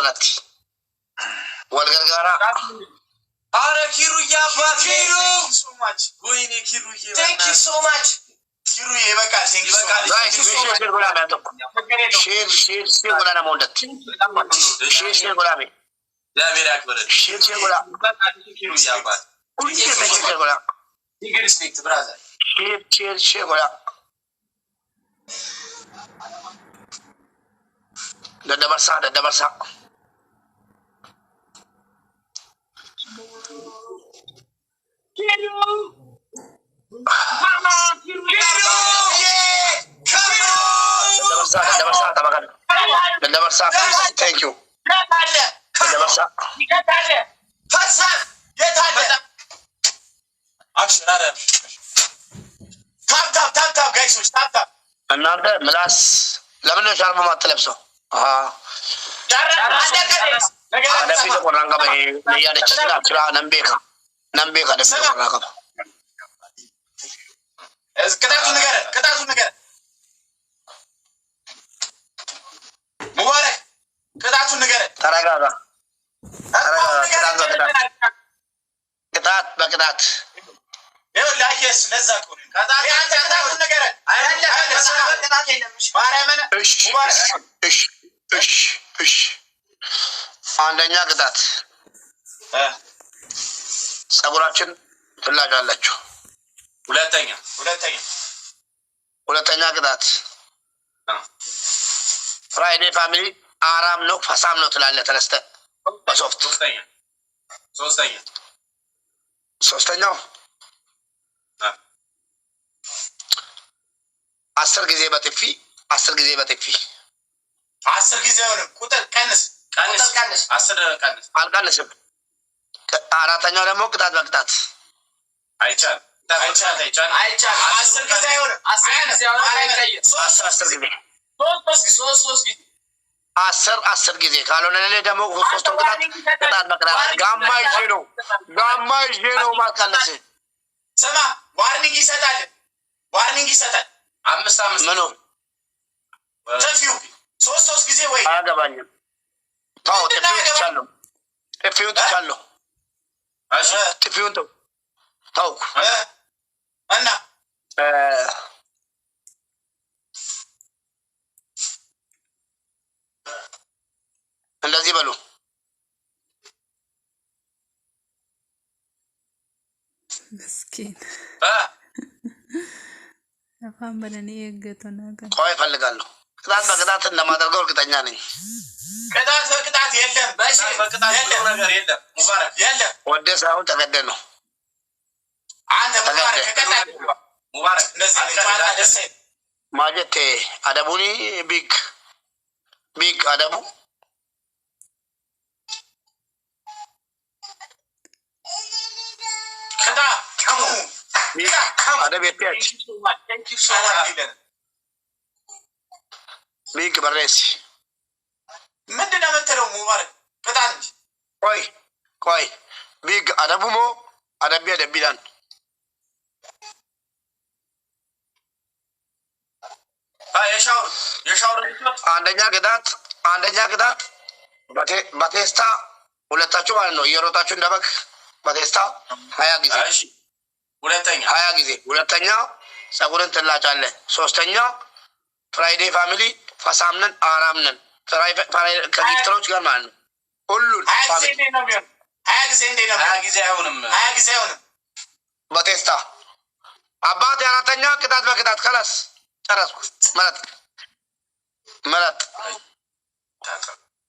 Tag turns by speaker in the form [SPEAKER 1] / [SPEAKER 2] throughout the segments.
[SPEAKER 1] سنتي والغرغارة
[SPEAKER 2] أنا كيرو يا با كيرو so much ويني كيرو يا thank you so much كيرو يا بقى thank you so much
[SPEAKER 1] شير ولا بيتك شير ولا أنا مولدت شير ولا بي
[SPEAKER 2] لا بيراك برد
[SPEAKER 1] شير ولا
[SPEAKER 2] كيرو يا با
[SPEAKER 1] كل شيء ولا
[SPEAKER 2] English speak brother
[SPEAKER 1] شير ولا ده برسا ده برسا thank you ده برسا
[SPEAKER 2] action هذا tap guys tap
[SPEAKER 1] እናንተ ምላስ ለምን ነው ሻርፕ ማትለብሰው? ነቢ ተቆራን ቀበ ለያደች ስራ ነምቤካ ደስ ተቆራን ቀበ
[SPEAKER 2] ቅጣቱ ነገር ሙባረክ ቅጣቱ ነገር
[SPEAKER 1] ተረጋጋ ቅጣት በቅጣት
[SPEAKER 2] ይኸው ላየስ ለዛ እኮ ነው ቅጣቱን ነገር
[SPEAKER 1] እሺ አንደኛ ቅጣት ጸጉራችን ትላጫላችሁ። ሁለተኛ ቅጣት ፍራይዴ ፋሚሊ አራም ነው ፈሳም ነው ትላለህ ተነስተህ በሶፍት። ሶስተኛው 10 ጊዜ በጥፊ 10 ጊዜ
[SPEAKER 2] ሆነ ቁጥር ቀንስ 10 ቀንስ
[SPEAKER 1] አልቀንስም። አራተኛው ደግሞ ቅጣት በቅጣት
[SPEAKER 2] አይቻልም። 10 ጊዜ አይሆንም።
[SPEAKER 1] 10 ጊዜ ካልሆነ ደግሞ ሶስቱን ቅጣት በቅጣት ጋማ ይዤ ነው ማስቀነስ።
[SPEAKER 2] ስማ ዋርኒንግ ይሰጣል 5
[SPEAKER 1] ምኑ
[SPEAKER 2] ጥፊው 3 ጊዜ ወይ
[SPEAKER 1] አያገባኝም። ታው ጥፊውን ትቻለሁ። ጥፊውን ታውኩ
[SPEAKER 2] እና
[SPEAKER 1] እንደዚህ በሉ
[SPEAKER 3] ምስኪን አፋን በለኔ የገቶ ነገር
[SPEAKER 1] ቆይ እፈልጋለሁ። ቅጣት በቅጣት እንደማደርገው እርግጠኛ ነኝ።
[SPEAKER 2] ቅጣት በቅጣት የለም። በቅጣት ነገር የለም። ሙባረክ የለም።
[SPEAKER 1] ወደ ሳይሆን ተገደ ነው።
[SPEAKER 2] አንተ ሙባረክ እንደዚህ
[SPEAKER 1] ማጀቴ አደቡኒ ቢግ አደቡ አደቤቴች ቢግ በሬሲ
[SPEAKER 2] ምንድን ነው የምትለው? ሙባረክ ቅጣት እንጂ
[SPEAKER 1] ቆይ ቢግ አደቡሞ አደቢዳን
[SPEAKER 2] የሻወር
[SPEAKER 1] አንደኛ ቅጣት በቴስታ ሁለታችሁ ማለት ነው እየሮጣችሁ እንደበግ በቴስታ 20 ጊዜ 20 ጊዜ። ሁለተኛ ጸጉርን ትላጫለህ። ሶስተኛ ፍራይዴ ፋሚሊ ፈሳምነን አራምነን ከጊፍተሮች ጋር ማለት ነው ሁሉን
[SPEAKER 2] 20 ጊዜ አይሆንም
[SPEAKER 1] በቴስታ አባት። አራተኛ ቅጣት በቅጣት ከላስ ጨረስኩ። መረጥ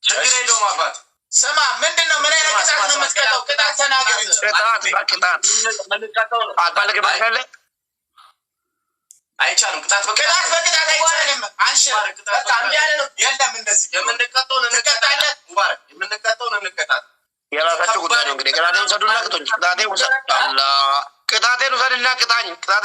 [SPEAKER 2] ችግር የለውም አባት። ስማ ምንድን ነው ምን አይነት ቅጣት ነው የምትቀጣው? ቅጣት ተናገር።
[SPEAKER 1] ቅጣት በቅጣት አልፈልግም አይደለ?
[SPEAKER 2] አይቻልም። ቅጣት በቅጣት አይቻልም። አንሺ የለም እንደዚህ የምንቀጣውን እንቀጣለን። ሙባረክ የምንቀጣውን እንቀጣለን።
[SPEAKER 1] የራሳችሁ ጉዳይ ነው እንግዲህ። ቅጣቴን ውሰዱና ቅጡኝ። ቅጣቴን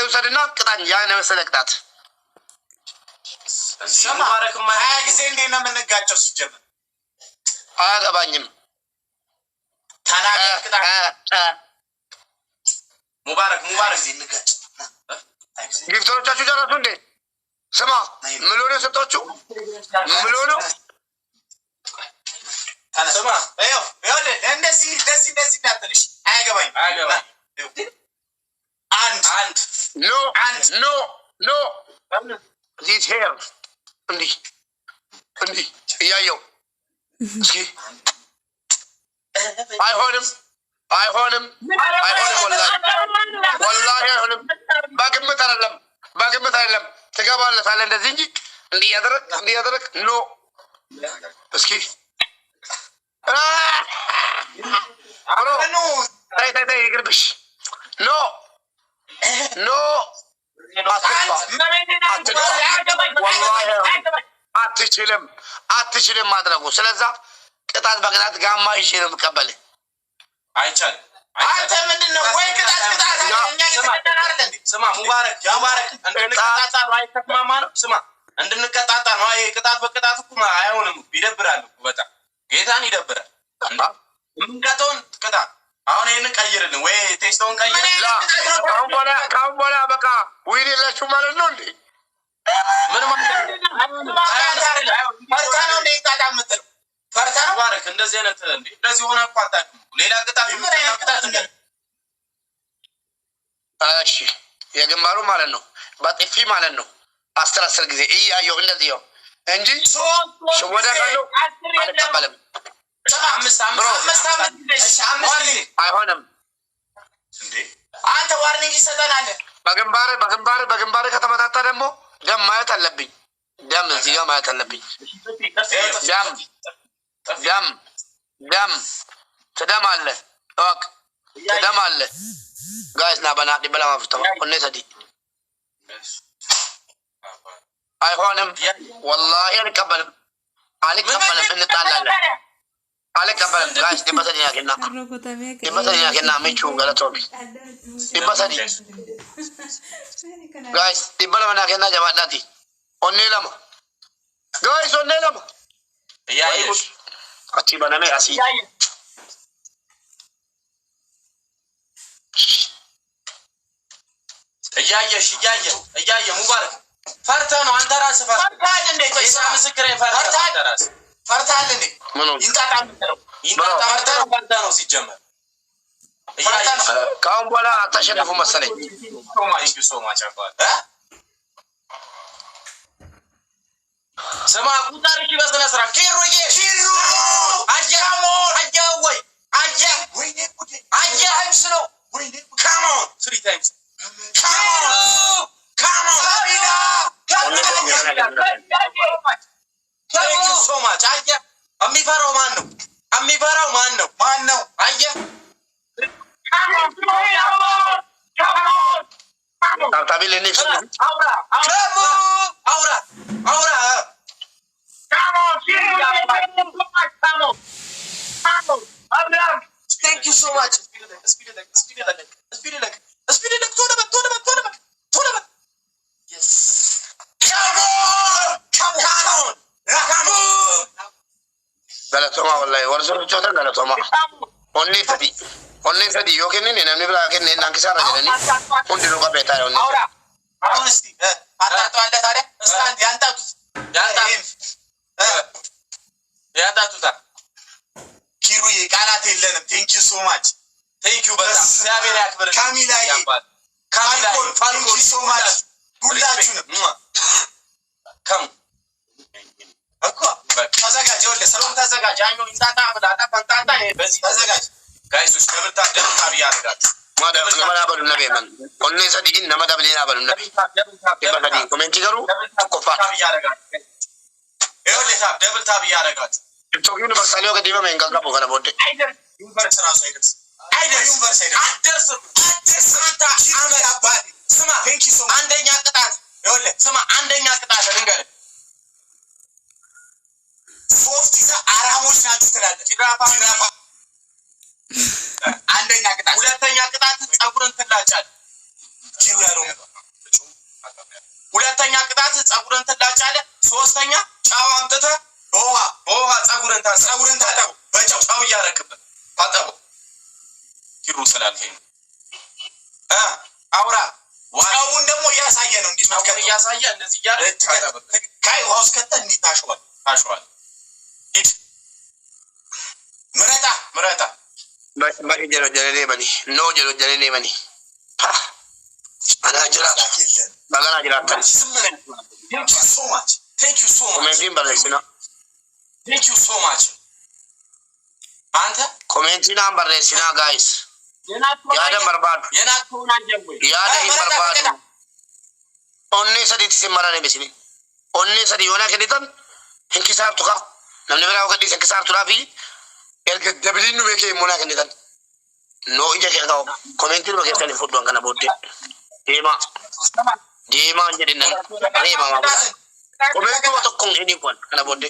[SPEAKER 1] ውሰድና ቅጣኝ። ያን የመሰለ ቅጣት
[SPEAKER 2] ሙባረክ 20 ጊዜ እንዴት ነው የምንጋጨው? ሲጀምር
[SPEAKER 1] አያገባኝም።
[SPEAKER 2] ተናገር ቅጣት። ሙባረክ እንጋጭ።
[SPEAKER 1] ጊፍተሮቻችሁ ጨረሱ እንዴ? ስማ ምሎ ነው የሰጣችሁ? ምሎ ነው
[SPEAKER 2] ስማ ይኸውልህ እንደዚህ እንዳትልሽ አያገባኝ አንድ
[SPEAKER 1] ኖ ዚስ ሄር እንዲህ እያየው እስኪ አይሆንም ወላሂ አይሆንም። በግምት አይደለም ትገባለታለህ እንደዚህ እንጂ እንዲህ እያደረግ ኖ እስኪ ተይ ይቅርብሽ። ኖ አትችልም ማድረጉ። ስለዛ ቅጣት በቅጣት ጋማ ይዤ ነው የምቀበልህ።
[SPEAKER 2] አይቻልም። አንተ ምንድን ነው ወይ ቅጣት ስማ ሙባረክ እንድንቀጣጣ ነው አይተማማንም። ስማ እንድንቀጣጣ ነው። ይሄ ቅጣት በቅጣት እኮ አይሆንም። ይደብራል እኮ በጣም ጌታን ይደብራል። የምንቀጣውን ቅጣት አሁን ይሄንን ቀይርልን ወይ ቴስቶውን ቀይርልን።
[SPEAKER 1] ካሁን በኋላ በቃ ዊን የላችሁ ማለት ነው እንዴ?
[SPEAKER 2] ምን ማለት ፈርታ ነው እንዴ? ቅጣት የምትለው ፈርታ ነው ሙባረክ። እንደዚህ አይነት እንዴ እንደዚህ ሆነ እኮ አታውቅም። ሌላ ቅጣት ምን አይነት ቅጣት እንደ
[SPEAKER 1] እሺ የግንባሩ ማለት ነው በጥፊ ማለት ነው 10 ጊዜ እያየው እንደዚህ ነው እንጂ ሽወዳ ካለው አልቀበልም። አይሆንም
[SPEAKER 2] እንዴ አንተ ዋርኒንግ ይሰጠናል።
[SPEAKER 1] በግንባር ከተመታታ ደግሞ ደም ማየት አለብኝ። ደም እዚህ ጋር ማየት አለብኝ። ደም ትደማለህ እወቅ፣ ትደማለህ። ጋይስ ና በና ዲበላ ማፍተማ ኮኔ ሰዲ አይሆንም። ወላሂ አልቀበልም። እንጣላለን። አልቀበልም። ጋይስ ዲበሰዲ ያከና ምቹ ገለቶቢ ዲበሰዲ ጋይስ ዲበላ መና ከና ጀባዳቲ ኦኔ ለማ ጋይስ ኦኔ ለማ
[SPEAKER 2] ያይሽ
[SPEAKER 1] አቲ በነሜ አሲ
[SPEAKER 2] እያየ ሙባረክ ፈርተህ ነው አንተ ራስህ ፈርተሃል እንዴ? ቆይሳ ምስክሬ ፈርተሃል እንዴ? ፈርተህ ነው ሲጀመር።
[SPEAKER 1] ከአሁን በኋላ አታሸንፉ መሰለኝ።
[SPEAKER 2] ስማ ቁጠር እሺ በስነ ስርዓት ኪሩዬ ታይምስ ነው come on 3 times come on thank you so much አየህ የሚፈራው ማን ነው አየህ
[SPEAKER 1] ታቢል ኔክስ
[SPEAKER 2] አውራ thank you so much speed like yes come on
[SPEAKER 1] galatoma wallahi warso chota galatoma onni sadi yokenni ne namni bla kenne nankisara jedani undi no qabeta onni
[SPEAKER 2] aura honestly arrato alle tare stand ያንታቱታ ኪሩዬ ቃላት የለንም thank you so much thank you በጣም እግዚአብሔር ያክብር ካሚላዬ ፋልኮን thank you so much ሁላችሁንም ከም እኮ ተዘጋጅ ወለ ሰላም ተዘጋጅ አኞ እንታታ ብላታ ፈንታታ በዚህ ተዘጋጅ ጋይሶች ደብልታ ቢያረጋችሁ
[SPEAKER 1] ማዳም ለማዳበሉ ነብይማን ኦኔ ሰዲን ለማዳበልና ባሉ ነብይ ይባዲ ኮሜንት ይገሩ ተቆፋ
[SPEAKER 2] ቢያረጋችሁ ይኸውልህ ደብልታ ቢያረጋችሁ
[SPEAKER 1] ቶኪን በርሳሊዮ ከዲማ መንጋጋቦ ከነ ቦዴ
[SPEAKER 2] ዩኒቨርሲቲ ራሱ አይደርስም ስማ አንደኛ ቅጣት ይኸውልህ ስማ አንደኛ ቅጣት ልንገርህ ሶፍት ይዛ አራሞች ናችሁ ትላለህ ጅራፋ አንደኛ ቅጣት ሁለተኛ ቅጣት ፀጉርን ትላጫለህ ኪሩ ያለው ሁለተኛ ቅጣት ፀጉርን ትላጫለህ ሶስተኛ ጫው አምጥተህ በውሃ ፀጉርን ታጠቡ በጨው ጫው እያረክበት ታጠቡ ኪሩ ስላልከኝ አውራ ጫውን ደግሞ እያሳየ ነው እንዲመከር እያሳየ እንደዚህ እያለ ካይ ውሃ ውስጥ ከተህ እንዲህ ታሸዋል ሂድ مرتا
[SPEAKER 1] باقي جلو بني نو جلو بني أنا جلات بقى جلات
[SPEAKER 2] thank you so much
[SPEAKER 1] كومنتين برسنا
[SPEAKER 2] thank you so much أنت
[SPEAKER 1] كومنتين عم برسنا guys يادا مرباد يادا هي مرباد أني سدي تسمعنا نبسني أني سدي يونا كنيتن إنك سار تقع نمني بلا وقت إنك سار ترافي يلك دبلين نبكي مونا كنيتن نو إجا كذا كومنتين بقى كني فوتوان كنا بودي ديما جدنا ديما ما بس كومنتين وتكون إني كون كنا بودي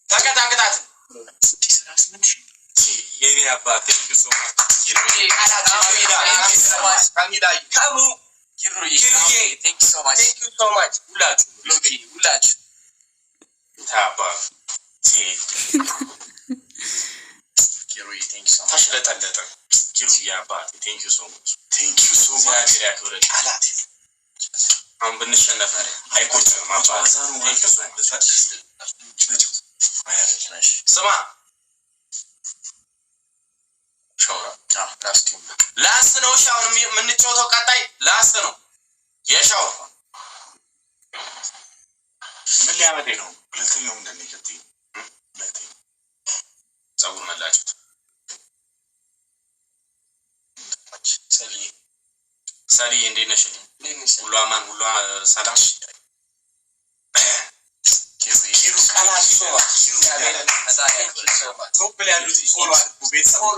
[SPEAKER 2] تاكا يا أبا thank you so much kamu Kiruye thank you so much ulachu taba Kiruye thank you so much tashletaleta Kiruye Abba thank you so much ya kore alati am binishannaf አይቆጭ ማባዛሩ ስማ ላስት ነው ሻውን የምንጫወተው ቀጣይ ላስት ነው የሻው ምን ሊያመጣ ነው ሁለተኛው ምንድን ነው ይከተይ ሁለተኛው ጸጉር መላጭት ሰሊ እንዴት ነሽ ሁሉ አማን ሁሉ ሰላም ኪሩ ቃላት ሶባ ኪሩ ቶፕ ላይ ያሉት ፎሎ አድርጉ ቤተሰብ 500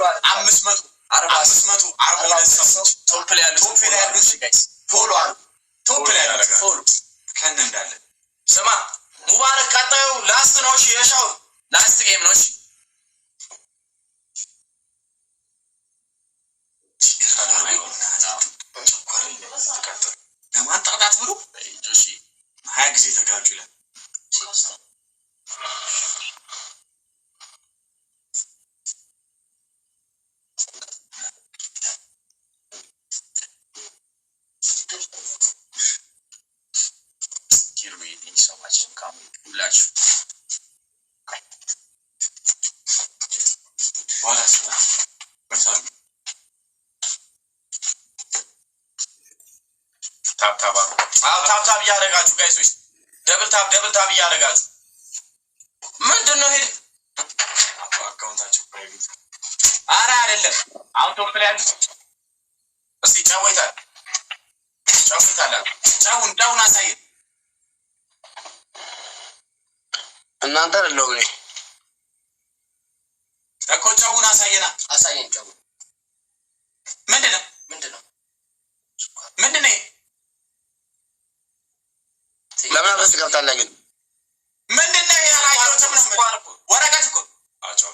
[SPEAKER 2] ቶፕ ላይ ያሉት ጋይስ ፎሎ አድርጉ ቶፕ ላይ ያሉት ፎሎ ከነ እንዳለ ስማ ሙባረክ ቀጣዩ ላስት ነው እሺ የሻው ላስት ጌም ነው እሺ ለማጣጣት ብሎ እሺ 20 ጊዜ ተጋጁ ይላል Kiruye thank you so much come ulachu wala sana bersam tap ያረጋችሁ ጋይሶች ደብል ታፕ ያረጋችሁ ምንድነው ሄድ አካውንታችሁ ፕራይቬት አራ አይደለም አሁን ቶፕ ላይ ያሉት እስቲ ጫወይታል ጫውን አሳየን
[SPEAKER 1] እናንተ አይደለም እኔ
[SPEAKER 2] እኮ ጫውን አሳየን ጫው ምንድነው
[SPEAKER 1] ለምን አትስቀምጣለህ ግን
[SPEAKER 2] ምንድነው ያላየው ተመስቋር ወረቀት እኮ አጫው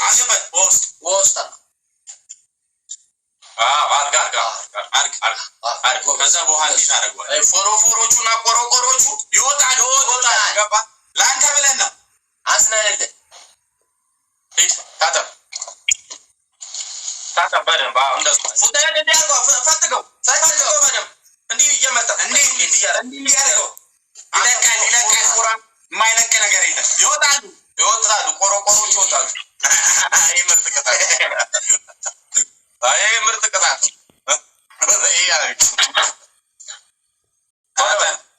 [SPEAKER 2] አገበት ወስታ አርግ ከዛ በኋላ ይታረጋል ፎሮቹና ቆሮቆሮቹ ይወጣል ገባ ላንተ ብለን ነው አስናለለ ሂድ ታታ በደንብ እንደሱ ሙታያ እንደያዘው ፈትገው በደንብ እንዲህ እየመጣ እንዲህ ያደርገው ይለቃል ቁራን የማይለቅ ነገር የለም ይወጣሉ ቆሮቆሮቹ ይወጣሉ አይ ምርጥ ቅጣት